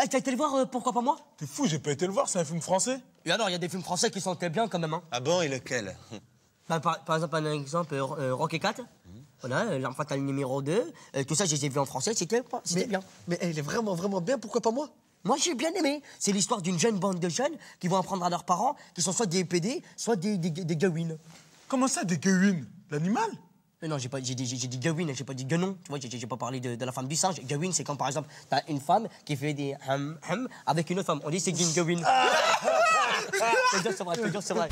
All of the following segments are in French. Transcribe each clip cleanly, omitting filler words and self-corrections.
Eh, t'as été le voir, pourquoi pas moi? T'es fou, j'ai pas été le voir, c'est un film français. Et alors, il y a des films français qui sont bien quand même, hein. Ah bon, et lequel? Bah, par exemple, un exemple, Rocky 4. Voilà, L'Arme fatale numéro 2. Tout ça, je les ai vus en français, c'était bien. Mais il est vraiment bien, pourquoi pas moi? Moi, j'ai bien aimé. C'est l'histoire d'une jeune bande de jeunes qui vont apprendre à leurs parents, qui sont soit des PD, soit des gawines. Comment ça, des gueuines? L'animal? Non, j'ai dit gawine, j'ai pas dit guenon. Tu vois, j'ai pas parlé de la femme du singe. Gawine, c'est quand, par exemple, t'as une femme qui fait des hum avec une autre femme. On dit c'est une gawine. Je te jure, c'est vrai, je te jure, c'est vrai.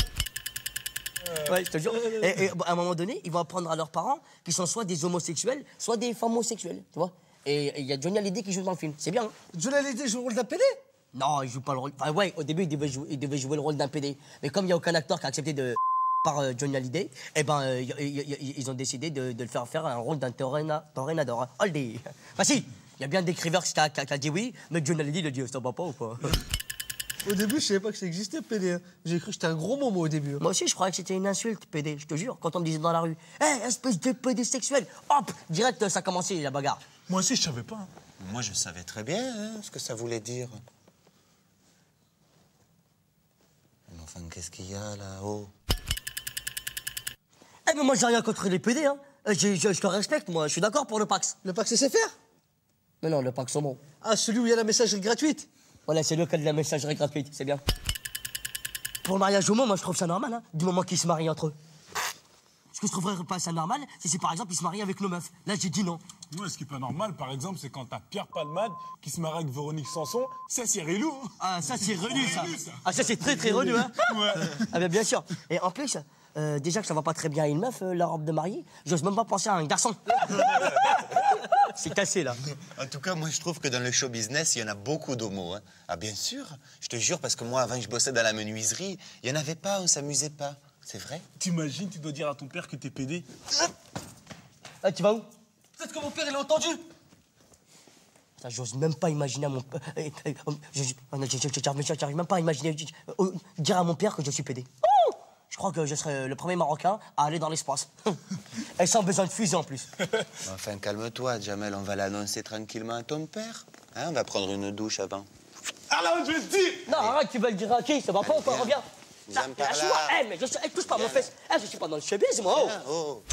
Ouais, je te jure. Et à un moment donné, ils vont apprendre à leurs parents qui sont soit des homosexuels, soit des femmes homosexuelles, tu vois. Et il y a Johnny Hallyday qui joue dans le film. C'est bien, hein. Johnny Hallyday joue le rôle d'un PD? Non, il joue pas le rôle. Enfin, ouais, au début, il devait jouer le rôle d'un PD. Mais comme il n'y a aucun acteur qui a accepté de par Johnny Hallyday, eh ben, ils ont décidé de le faire un rôle d'un tornador. Allez. Bah si, il y a bien d'écrivains qui a dit oui, mais Johnny Hallyday, il a dit ça va pas ou quoi. Au début, je savais pas que ça existait, PD. Hein. J'ai cru que c'était un gros mot, moi, au début. Hein. Moi aussi, je croyais que c'était une insulte, PD, je te jure. Quand on me disait dans la rue, hé, espèce de PD sexuel, hop, direct, ça commençait la bagarre. Moi aussi, je savais pas. Hein. Moi, je savais très bien hein, ce que ça voulait dire. Mais enfin, qu'est-ce qu'il y a là-haut? Eh, mais moi, j'ai rien contre les PD, hein. Je te respecte, moi, je suis d'accord pour le Pax. Le Pax SFR? Mais non, le Pax Homo. Ah, celui où il y a la messagerie gratuite? Voilà, c'est le cas de la messagerie gratuite, c'est bien. Pour le mariage homo, moi, je trouve ça normal, hein, du moment qu'ils se marient entre eux. Ce que je trouverais pas ça normal, c'est si, par exemple, ils se marient avec nos meufs. Là, j'ai dit non. Moi, ce qui est pas normal, par exemple, c'est quand t'as Pierre Palmade qui se marie avec Véronique Sanson, ça, c'est relou. Ah, ça, c'est relu, ça. Relu, ça. Ah, ça, c'est très, très relu, hein. Ouais. Ah, bien sûr. Et en plus, déjà que ça va pas très bien à une meuf, la robe de mariée, j'ose même pas penser à un garçon. C'est cassé, là. En tout cas, moi, je trouve que dans le show business, il y en a beaucoup d'homos. Hein. Ah, bien sûr. Je te jure, parce que moi, avant que je bossais dans la menuiserie, il y en avait pas, on s'amusait pas. C'est vrai? T'imagines, tu dois dire à ton père que t'es PD. Ah, tu vas où? Peut-être que mon père, il a entendu. Ça, j'ose même pas imaginer à mon... J'arrive même pas à imaginer... dire à mon père que je suis PD. Oh, je crois que je serai le premier Marocain à aller dans l'espace. Et sans besoin de fusée, en plus. Enfin, calme-toi, Jamel, on va l'annoncer tranquillement à ton père. Hein, on va prendre une douche avant. Ah là, je vais te dire. Non, arrête, tu vas le dire à qui? Ça va pas ou quoi? Reviens. Viens par là. Lâche-moi. Eh, mais touche pas à mon fesse. Eh, je suis pas dans le showbiz, moi. Oh.